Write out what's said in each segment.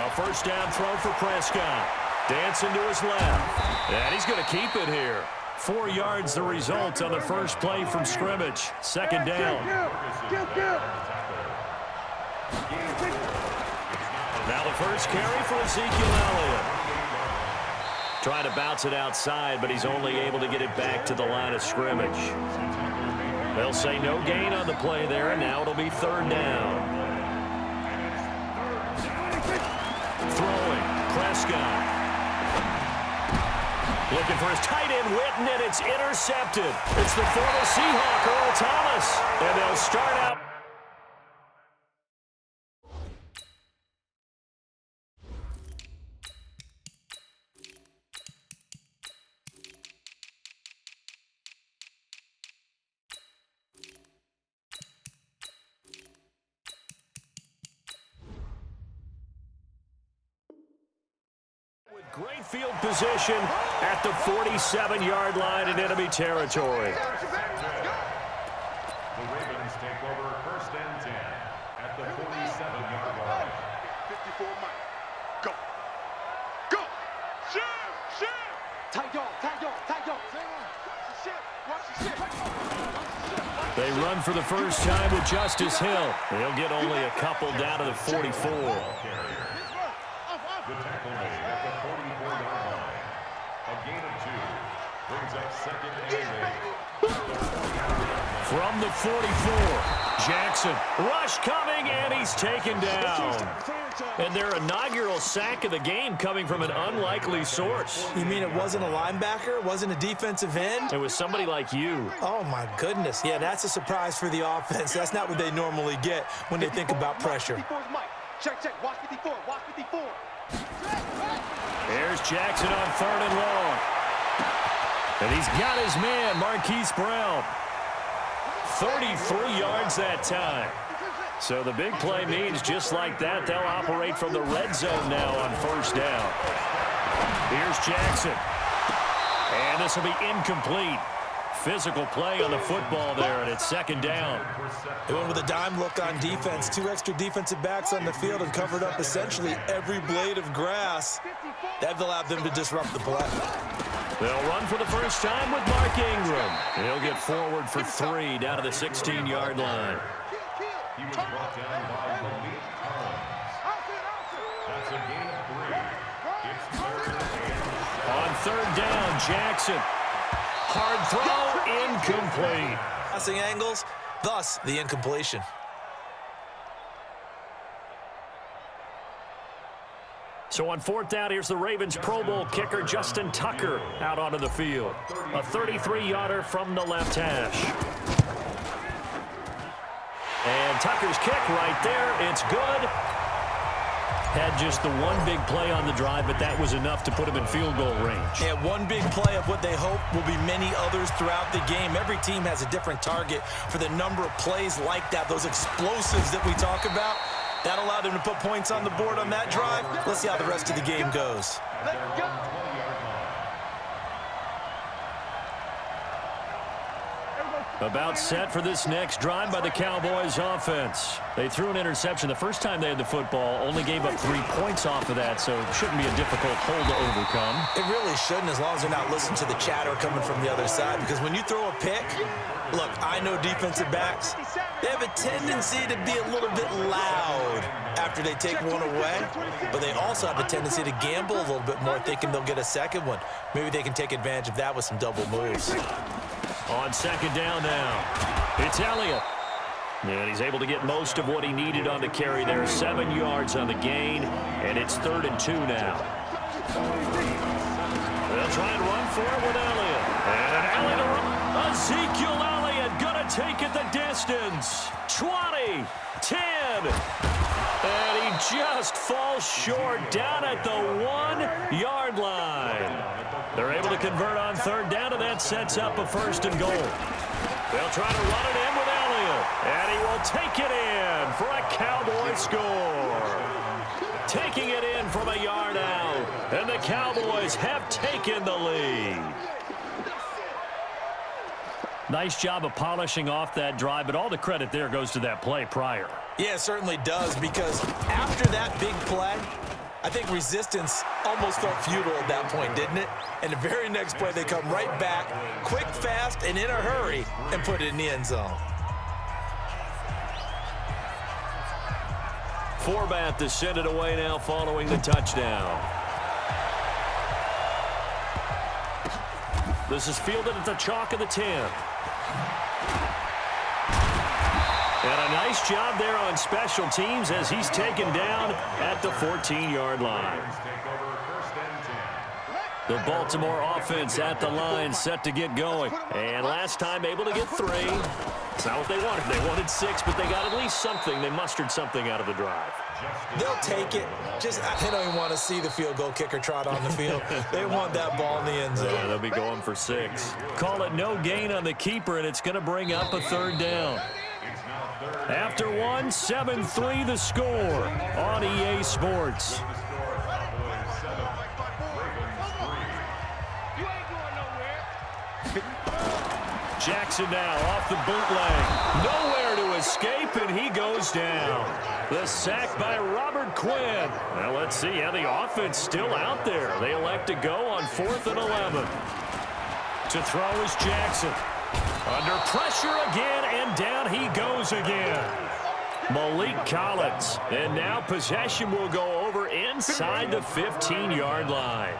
A first down throw for Prescott. Dancing to his left. And he's going to keep it here. 4 yards the result on the first play from scrimmage. Second down. Now the first carry for Ezekiel Elliott. Trying to bounce it outside, but he's only able to get it back to the line of scrimmage. They'll say no gain on the play there, and now it'll be third down. Throwing, Prescott. Looking for his tight end, Witten, and it's intercepted. It's the former Seahawk, Earl Thomas. And they'll start out. Great field position at the 47-yard line in enemy territory. The Ravens take over first and 10 at the 47-yard line. 54 Mike. Go. Go. Shoot. Tight dog. Watch the shit. They run for the first time with Justice Hill. He'll get only a couple down to the 44. The tackle made at the 44-yard line. A gain of 2 brings up second and 8. From the 44, Jackson. Rush coming, and he's taken down. And their inaugural sack of the game coming from an unlikely source. You mean it wasn't a linebacker? It wasn't a defensive end? It was somebody like you. Oh, my goodness. Yeah, that's a surprise for the offense. That's not what they normally get when they think about pressure. Check. Watch 54. There's Jackson on third and long. And he's got his man, Marquise Brown. 33 yards that time. So the big play means just like that, they'll operate from the red zone now on first down. Here's Jackson. And this will be incomplete. Physical play on the football there, and it's second down. They went with a dime look on defense. 2 extra defensive backs on the field and covered up essentially every blade of grass. That allowed them to disrupt the play. They'll run for the first time with Mark Ingram. He'll get forward for 3 down to the 16-yard line. He was brought down by Malik Collins. That's a gain of 3. It's third and 8. On third down, Jackson. Hard throw, incomplete. Passing angles, thus the incompletion. So on fourth down, here's the Ravens Pro Bowl kicker Justin Tucker out onto the field. A 33-yarder from the left hash. And Tucker's kick right there. It's good. Had just the one big play on the drive, but that was enough to put him in field goal range. Yeah, one big play of what they hope will be many others throughout the game. Every team has a different target for the number of plays like that, those explosives that we talk about. That allowed him to put points on the board on that drive. Let's see how the rest of the game goes. Let's go. About set for this next drive by the Cowboys offense. They threw an interception the first time they had the football, only gave up 3 points off of that, so it shouldn't be a difficult hole to overcome. It really shouldn't, as long as they're not listening to the chatter coming from the other side, because when you throw a pick, look, I know defensive backs, they have a tendency to be a little bit loud after they take one away, but they also have a tendency to gamble a little bit more, thinking they'll get a second one. Maybe they can take advantage of that with some double moves. On second down now, it's Elliott. And he's able to get most of what he needed on the carry there. 7 yards on the gain, and it's 3rd and 2 now. They'll try and run for it with Elliott. And Elliott, Ezekiel Elliott gonna take it the distance. 20, 10, and he just falls short down at the 1-yard line. They're able to convert on third down, and that sets up a 1st and goal. They'll try to run it in with Elliott, and he will take it in for a Cowboy score. Taking it in from a yard out, and the Cowboys have taken the lead. Nice job of polishing off that drive, but all the credit there goes to that play prior. Yeah, it certainly does, because after that big play, I think resistance almost felt futile at that point, didn't it? And the very next play, they come right back, quick, fast, and in a hurry, and put it in the end zone. Forbath to send it away now following the touchdown. This is fielded at the chalk of the 10. And a nice job there on special teams as he's taken down at the 14-yard line. The Baltimore offense at the line, set to get going. And last time able to get 3. It's not what they wanted. They wanted 6, but they got at least something. They mustered something out of the drive. They'll take it. They don't even want to see the field goal kicker trot on the field. They want that ball in the end zone. Yeah, they'll be going for 6. Call it no gain on the keeper, and it's going to bring up a 3rd down. After 1, 7-3 the score on EA Sports. Jackson now off the bootleg. Nowhere to escape, and he goes down. The sack by Robert Quinn. Now let's see how the offense still out there. They elect to go on 4th and 11. To throw is Jackson. Under pressure again, and down he goes again. Malik Collins. And now possession will go over inside the 15-yard line.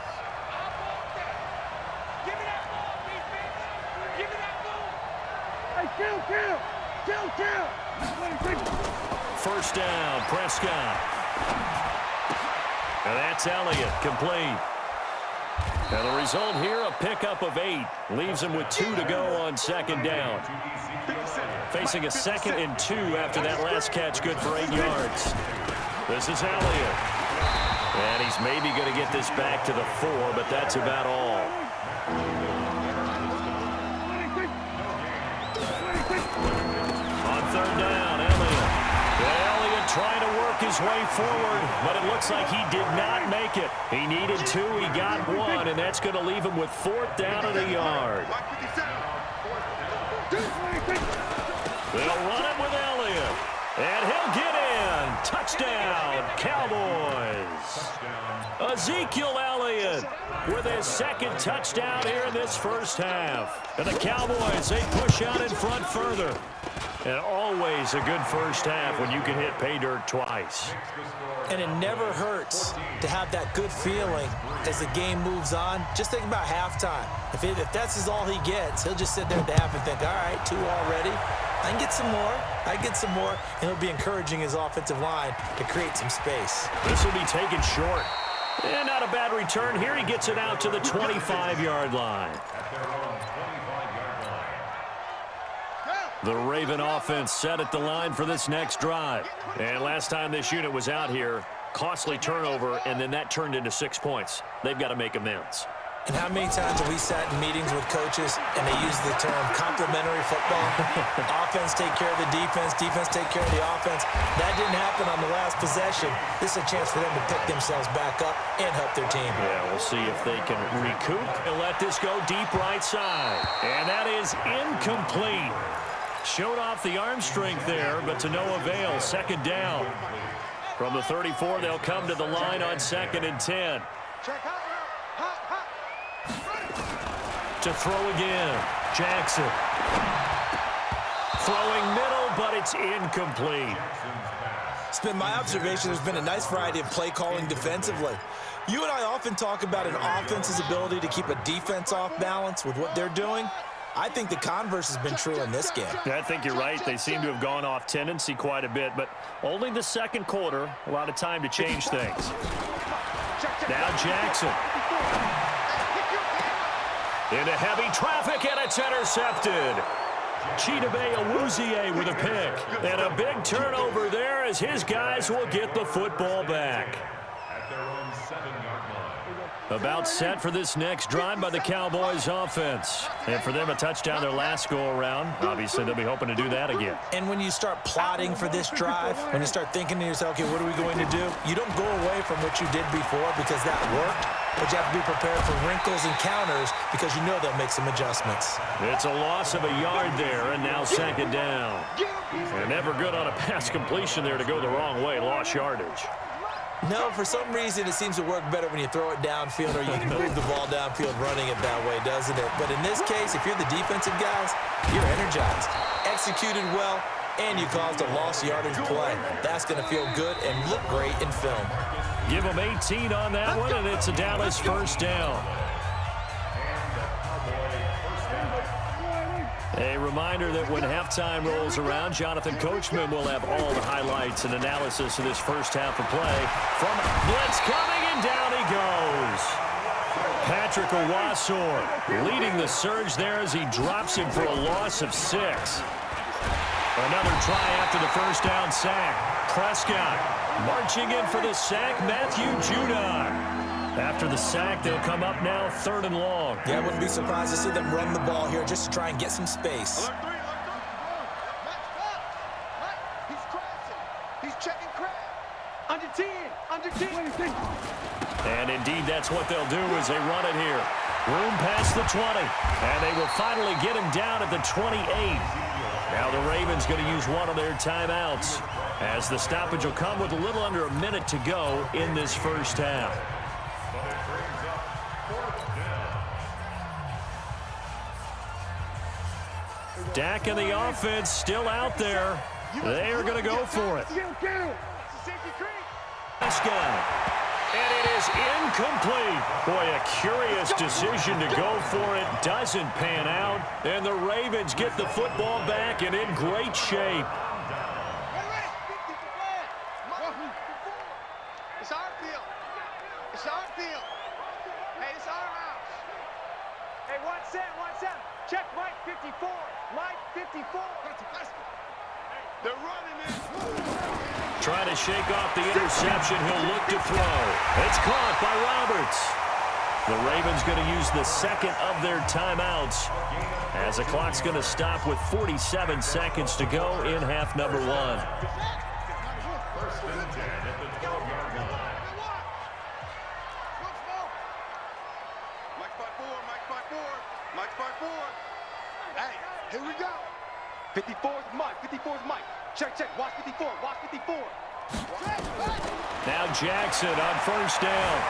First down, Prescott. And that's Elliott, complete. And the result here, a pickup of 8. Leaves him with 2 to go on 2nd down. Facing a 2nd and 2 after that last catch, good for 8 yards. This is Elliott. And he's maybe going to get this back to the 4, but that's about all. On 3rd down, Elliott. Elliott trying to work his way forward, but it looks like he did not make it. He needed 2, he got 1, and that's going to leave him with 4th down at a yard. They'll run it with Elliott, and he'll get in. Touchdown, Cowboys. Ezekiel Elliott with his 2nd touchdown here in this first half. And the Cowboys, they push out in front further. And always a good first half when you can hit pay dirt twice. And it never hurts to have that good feeling as the game moves on. Just think about halftime. If that's all he gets, he'll just sit there at the half and think, all right, 2 already. I can get some more. I can get some more. And he'll be encouraging his offensive line to create some space. This will be taken short. And not a bad return here. He gets it out to the 25-yard line. The Raven offense set at the line for this next drive. And last time this unit was out here, costly turnover, and then that turned into 6 points. They've got to make amends. And how many times have we sat in meetings with coaches and they use the term complementary football? Offense take care of the defense, defense take care of the offense. That didn't happen on the last possession. This is a chance for them to pick themselves back up and help their team. Yeah, we'll see if they can recoup and let this go deep right side. And that is incomplete. Showed off the arm strength there, but to no avail. 2nd down. From the 34, they'll come to the line on 2nd and 10. To throw again, Jackson. Throwing middle, but it's incomplete. It's been my observation there's been a nice variety of play calling defensively. You and I often talk about an offense's ability to keep a defense off balance with what they're doing. I think the converse has been true in this game. I think you're right. They seem to have gone off tendency quite a bit, but only the 2nd quarter, a lot of time to change things. Now Jackson. Into heavy traffic, and it's intercepted. Chidobe Awuzie with a pick. And a big turnover there as his guys will get the football back. At their own 7-yard line. About set for this next drive by the Cowboys offense. And for them, a touchdown their last go-around. Obviously, they'll be hoping to do that again. And when you start plotting for this drive, when you start thinking to yourself, okay, what are we going to do? You don't go away from what you did before because that worked. But you have to be prepared for wrinkles and counters because you know they'll make some adjustments. It's a loss of a yard there, and now 2nd down. And never good on a pass completion there to go the wrong way. Lost yardage. No, for some reason it seems to work better when you throw it downfield or you can move the ball downfield running it that way, doesn't it? But in this case, if you're the defensive guys, you're energized, executed well, and you caused a lost yardage play. That's going to feel good and look great in film. Give them 18 on that one, and it's a Dallas first down. A reminder that when halftime rolls around, Jonathan Coachman will have all the highlights and analysis of this first half of play. From blitz coming, and down he goes. Patrick Owasor leading the surge there as he drops him for a loss of 6. Another try after the first down sack. Prescott marching in for the sack, Matthew Judon. After the sack, they'll come up now 3rd and long. Yeah, I wouldn't be surprised to see them run the ball here just to try and get some space. He's crossing. He's checking crab. Under 10. Under 10. And indeed, that's what they'll do as they run it here. Room past the 20. And they will finally get him down at the 28. Now the Ravens going to use one of their timeouts, as the stoppage will come with a little under a minute to go in this first half. Dak and the offense still out there. They are going to go for it. Prescott. And it is incomplete. Boy, a curious decision to go for it. Doesn't pan out. And the Ravens get the football back and in great shape. It's our field. It's our field. Hey, it's our house. Hey, 1-7. Check Mike 54. Mike 54. They're running it. Trying to shake off the interception. He'll look to throw. It's caught by Roberts. The Ravens going to use the second of their timeouts, as the clock's going to stop with 47 seconds to go in half number 1. First and 10 at the 12-yard line. Mike 54. Hey, here we go. 54's Mike. 54's Mike. Check. Watch 54. Watch 54. Now Jackson on first down.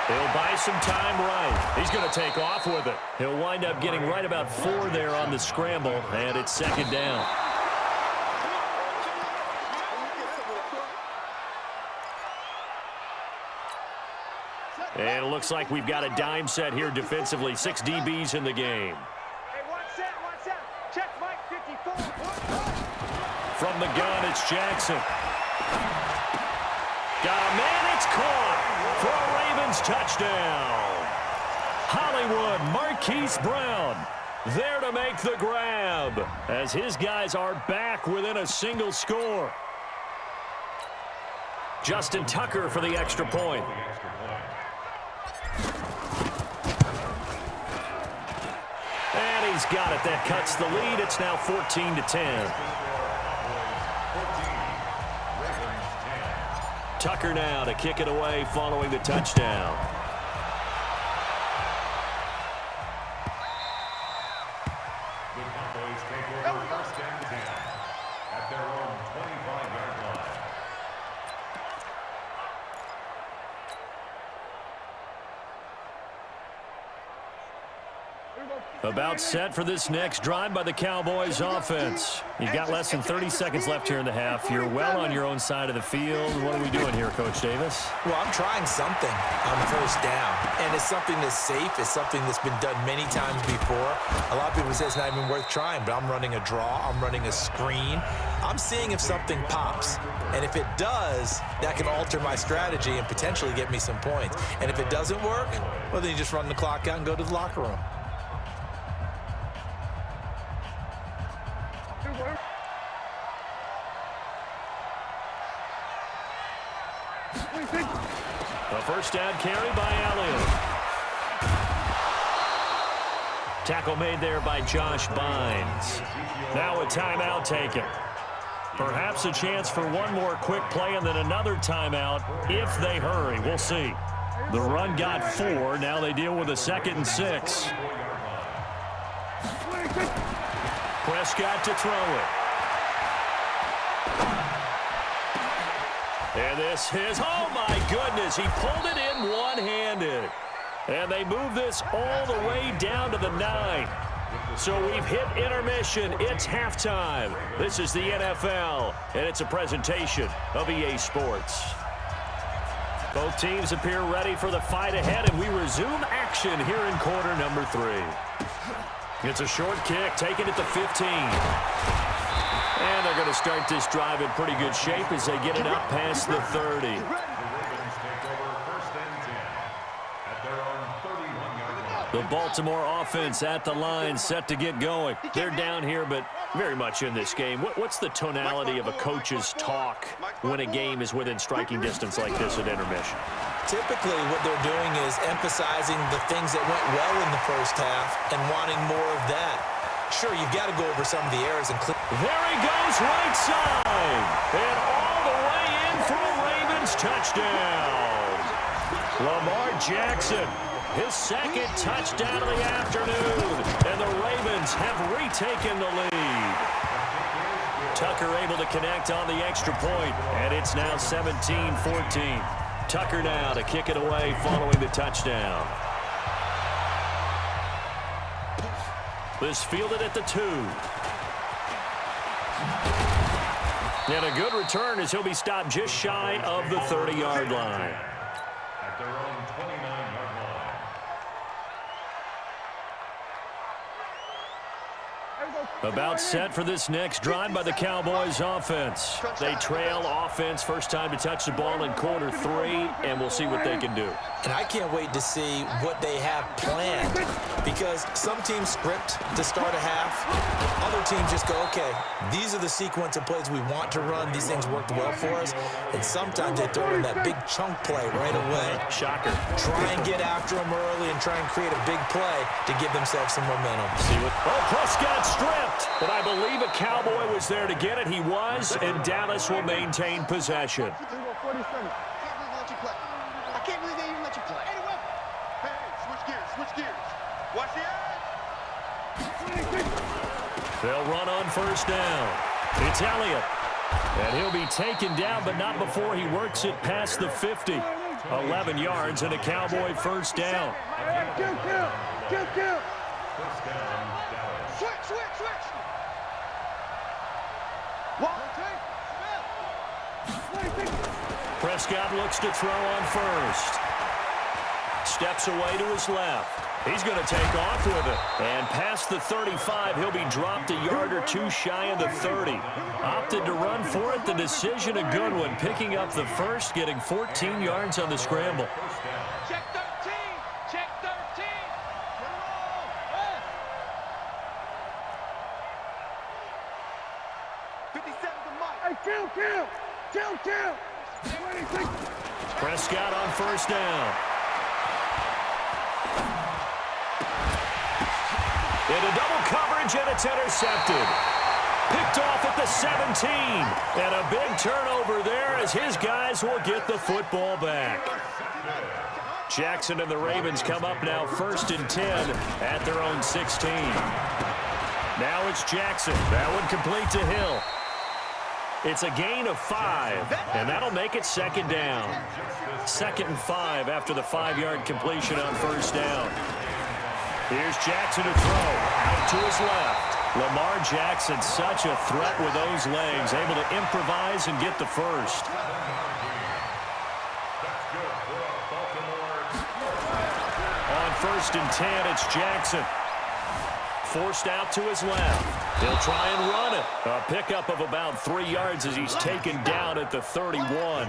He'll buy some time right. He's going to take off with it. He'll wind up getting right about 4 there on the scramble, and it's second down. And it looks like we've got a dime set here defensively. 6 DBs in the game. Hey, 1-7. Check Mike 54. From the gun, it's Jackson. Got a man, it's caught for a Ravens touchdown. Hollywood Marquise Brown there to make the grab, as his guys are back within a single score. Justin Tucker for the extra point. And he's got it. That cuts the lead. It's now 14-10. Tucker now to kick it away following the touchdown. The Cowboys take over first and 10 at their own 25-yard line. About set for this next drive by the Cowboys offense. You've got less than 30 seconds left here in the half. You're well on your own side of the field. What are we doing here, Coach Davis? Well, I'm trying something on first down, and it's something that's safe. It's something that's been done many times before. A lot of people say it's not even worth trying, but I'm running a draw. I'm running a screen. I'm seeing if something pops, and if it does, that can alter my strategy and potentially get me some points. And if it doesn't work, well, then you just run the clock out and go to the locker room. A first down carry by Elliott. Tackle made there by Josh Bynes. Now a timeout taken. Perhaps a chance for one more quick play and then another timeout if they hurry. We'll see. The run got 4. Now they deal with a 2nd and 6. Prescott to throw it. And this is, oh my goodness, he pulled it in one-handed. And they move this all the way down to the 9. So we've hit intermission. It's halftime. This is the NFL, and it's a presentation of EA Sports. Both teams appear ready for the fight ahead, and we resume action here in quarter number 3. It's a short kick, taken at the 15. And they're going to start this drive in pretty good shape as they get it up past the 30. The Baltimore offense at the line, set to get going. They're down here, but very much in this game. What's the tonality of a coach's talk when a game is within striking distance like this at intermission? Typically, what they're doing is emphasizing the things that went well in the first half and wanting more of that. Sure, you've got to go over some of the errors and clear. There he goes, right side. And all the way in for a Ravens touchdown. Lamar Jackson, his second touchdown of the afternoon. And the Ravens have retaken the lead. Tucker able to connect on the extra point, and it's now 17-14. Tucker now to kick it away following the touchdown. This fielded at the 2. And a good return as he'll be stopped just shy of the 30-yard line. At their own 29-yard line. About set for this next drive by the Cowboys offense. They trail offense first time to touch the ball in quarter 3, and we'll see what they can do. And I can't wait to see what they have planned, because some teams script to start a half. Other teams just go, okay, these are the sequence of plays we want to run. These things worked well for us. And sometimes they throw in that big chunk play right away. Shocker. Try and get after them early and try and create a big play to give themselves some momentum. See what? Oh, Prescott stripped. But I believe a Cowboy was there to get it. He was, and Dallas will maintain possession. I can't believe they even let you play. Hey, switch gears, switch gears. Watch the edge. They'll run on first down. It's Elliott. And he'll be taken down, but not before he works it past the 50. 11 yards and a Cowboy first down. Kill. Switch. Prescott looks to throw on first. Steps away to his left. He's going to take off with it. And past the 35, he'll be dropped a yard or two shy of the 30. Opted to run for it. The decision a good one. Picking up the first, getting 14 yards on the scramble. Check 13. Check 13. 57 to Mike. Hey, kill. Prescott on first down. Into double coverage, and it's intercepted. Picked off at the 17. And a big turnover there as his guys will get the football back. Jackson and the Ravens come up now 1st and 10 at their own 16. Now it's Jackson. That one complete to Hill. It's a gain of 5, and that'll make it second down. 2nd and 5 after the 5-yard completion on first down. Here's Jackson to throw. Out to his left. Lamar Jackson, such a threat with those legs, able to improvise and get the first. On 1st and 10, it's Jackson. Forced out to his left. He'll try and run it. A pickup of about 3 yards as he's taken down at the 31.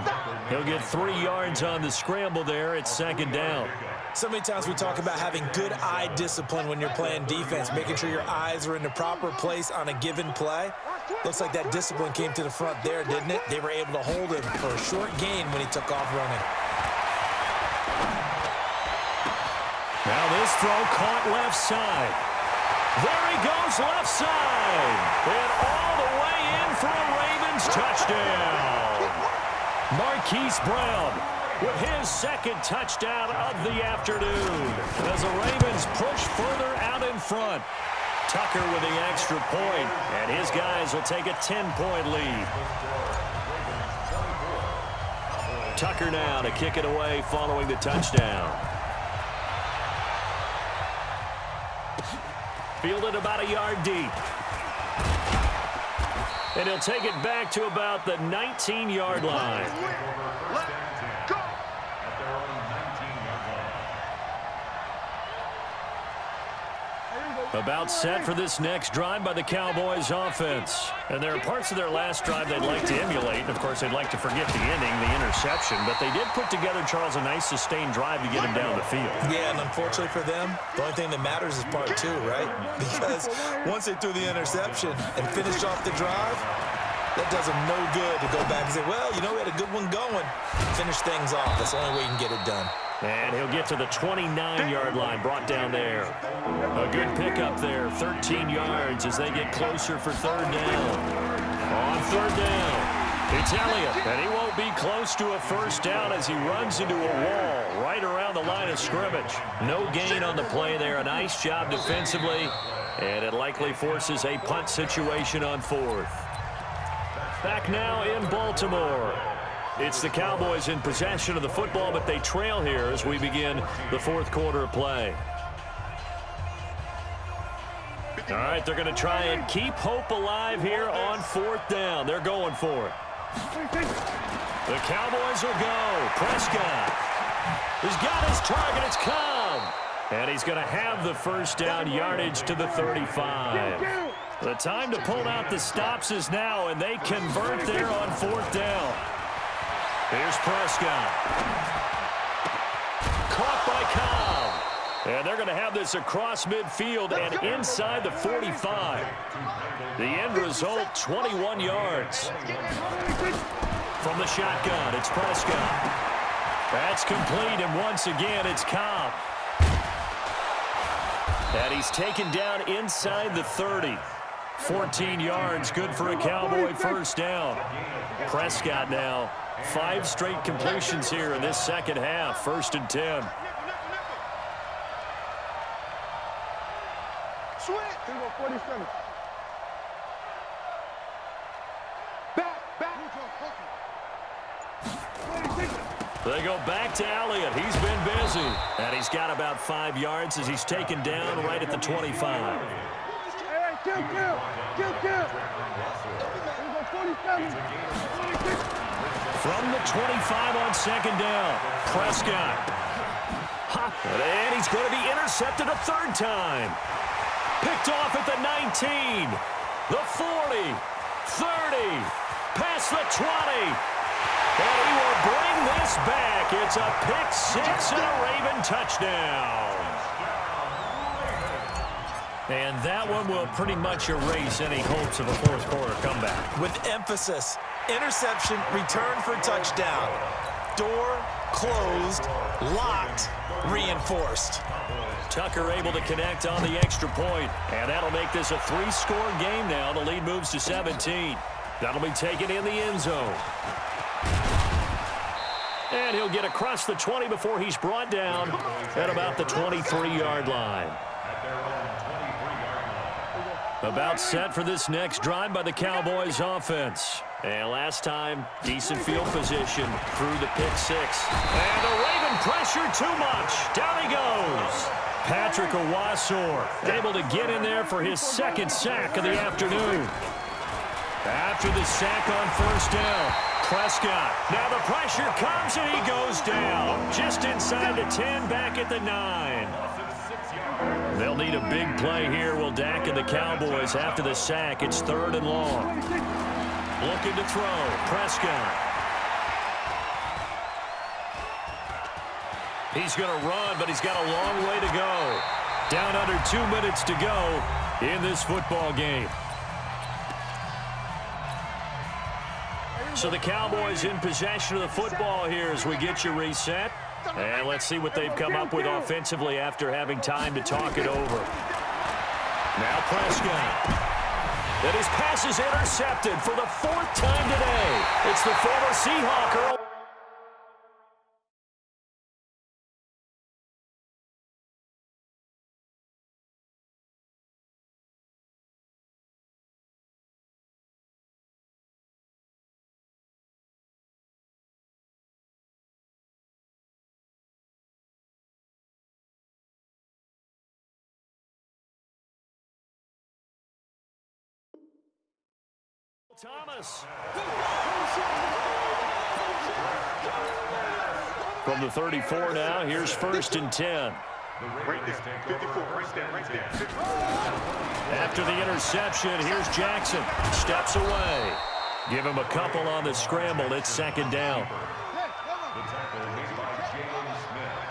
He'll get 3 yards on the scramble there. It's second down. So many times we talk about having good eye discipline when you're playing defense, making sure your eyes are in the proper place on a given play. Looks like that discipline came to the front there, didn't it? They were able to hold him for a short gain when he took off running. Now this throw caught left side. There he goes left side. And all the way in for a Ravens touchdown. Marquise Brown with his second touchdown of the afternoon as the Ravens push further out in front. Tucker with the extra point, and his guys will take a 10-point lead. Tucker now to kick it away following the touchdown. Fielded about a yard deep. And he'll take it back to about the 19-yard line. About set for this next drive by the Cowboys offense. And there are parts of their last drive they'd like to emulate. And, of course, they'd like to forget the ending, the interception. But they did put together, Charles, a nice sustained drive to get him down the field. Yeah, and unfortunately for them, the only thing that matters is part two, right? Because once they threw the interception and finished off the drive, that does them no good to go back and say, well, you know, we had a good one going. Finish things off. That's the only way you can get it done. And he'll get to the 29-yard line, brought down there. A good pickup there, 13 yards as they get closer for third down. On third down, it's Elliott, and he won't be close to a first down as he runs into a wall right around the line of scrimmage. No gain on the play there. A nice job defensively, and it likely forces a punt situation on fourth. Back now in Baltimore. It's the Cowboys in possession of the football, but they trail here as we begin the fourth quarter of play. All right, they're going to try and keep hope alive here on fourth down. They're going for it. The Cowboys will go. Prescott has got his target. It's Cobb. And he's going to have the first down yardage to the 35. The time to pull out the stops is now, and they convert there on fourth down. Here's Prescott. Caught by Cobb. And they're going to have this across midfield and inside the 45. The end result, 21 yards. From the shotgun, it's Prescott. That's complete, and once again, it's Cobb. And he's taken down inside the 30. 14 yards, good for a Cowboy first down. Prescott now. 5 straight completions here in this second half. First and 10. They go back to Elliott. He's been busy. And he's got about 5 yards as he's taken down right at the 25. From the 25 on second down, Prescott. And he's going to be intercepted a third time. Picked off at the 19, the 40, 30, past the 20. And he will bring this back. It's a pick six and a Raven touchdown. And that one will pretty much erase any hopes of a fourth quarter comeback. With emphasis, interception, return for touchdown. Door closed, locked, reinforced. Tucker able to connect on the extra point, and that'll make this a 3-score game now. The lead moves to 17. That'll be taken in the end zone. And he'll get across the 20 before he's brought down at about the 23-yard line. About set for this next drive by the Cowboys offense. And last time, decent field position through the pick six. And the Raven pressure too much. Down he goes. Patrick Owasor able to get in there for his second sack of the afternoon. After the sack on first down, Prescott. Now the pressure comes and he goes down. Just inside the 10, back at the 9. They'll need a big play here, will Dak and the Cowboys after the sack. It's third and long. Looking to throw, Prescott. He's going to run, but he's got a long way to go. Down under 2 minutes to go in this football game. So the Cowboys in possession of the football here as we get you reset. And let's see what they've come up with offensively after having time to talk it over. Now Prescott. And his pass is intercepted for the 4th time today. It's the former Seahawker. Thomas. From the 34 now, here's 1st and 10. Right there, 54, right there. After the interception, here's Jackson. Steps away. Give him a couple on the scramble. It's 2nd down. The tackle made by James Smith.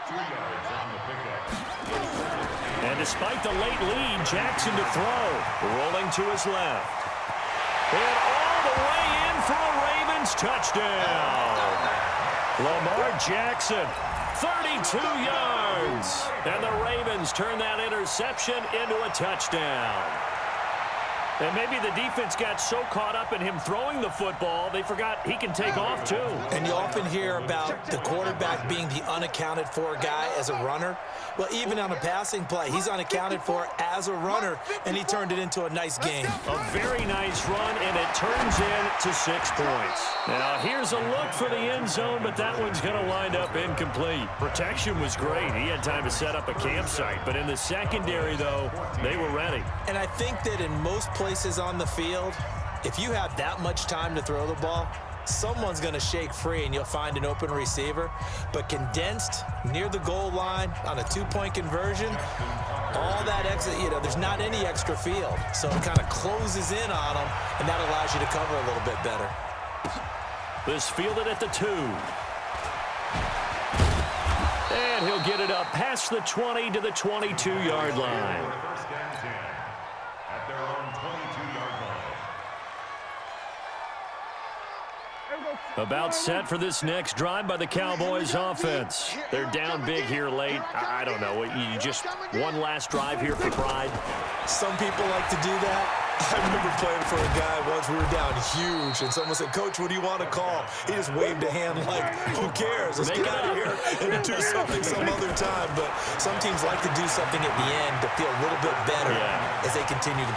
2 yards on the pickup. And despite the late lead, Jackson to throw. Rolling to his left. And all the way in for a Ravens touchdown. Lamar Jackson, 32 yards. And the Ravens turn that interception into a touchdown. And maybe the defense got so caught up in him throwing the football, they forgot he can take off too. And you often hear about the quarterback being the unaccounted for guy as a runner. Well, even on a passing play, he's unaccounted for as a runner, and he turned it into a nice game. A very nice run, and it turns into 6 points. Now, here's a look for the end zone, but that one's going to wind up incomplete. Protection was great. He had time to set up a campsite, but in the secondary, though, they were ready. And I think that in most places on the field, if you have that much time to throw the ball, someone's going to shake free and you'll find an open receiver. But condensed near the goal line on a 2-point conversion, all that extra, there's not any extra field. So it kind of closes in on them, and that allows you to cover a little bit better. This fielded at the 2. And he'll get it up past the 20 to the 22-yard line. 1st and 10 at their own 22-yard line. About set for this next drive by the Cowboys offense. They're down big here late. I don't know. You just one last drive here for pride. Some people like to do that. I remember playing for a guy once. We were down huge, and someone said, "Coach, what do you want to call?" He just waved a hand like, "Who cares? Let's get out of here and do something some other time." But some teams like to do something at the end to feel a little bit better as they continue to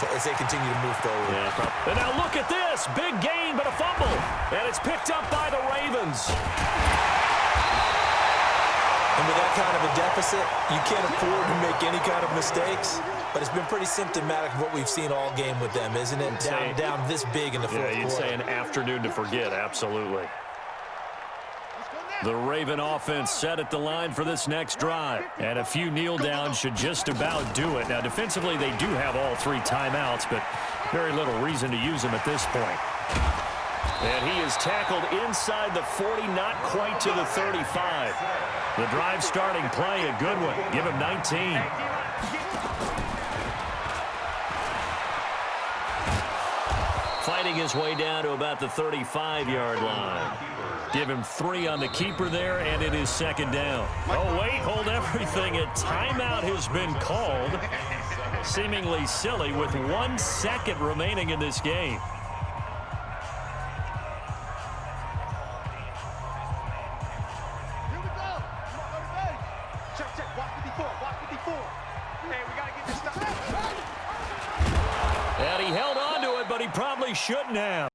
move forward. Yeah, and now look at this. Big gain, but a fumble. And it's picked up by the Ravens. And with that kind of a deficit, you can't afford to make any kind of mistakes. But it's been pretty symptomatic of what we've seen all game with them, isn't it? Down this big in the fourth quarter. Yeah, you'd say an afternoon to forget, absolutely. The Raven offense set at the line for this next drive. And a few kneel downs should just about do it. Now, defensively, they do have all 3 timeouts, but very little reason to use them at this point. And he is tackled inside the 40, not quite to the 35. The drive starting play, a good one. Give him 19. Fighting his way down to about the 35-yard line. Give him 3 on the keeper there, and it is 2nd down. Oh, wait, hold everything. A timeout has been called. Seemingly silly with 1 second remaining in this game. Here we go. Check. Watch 54. Hey, we got to get this stuff. And he held on to it, but he probably shouldn't have.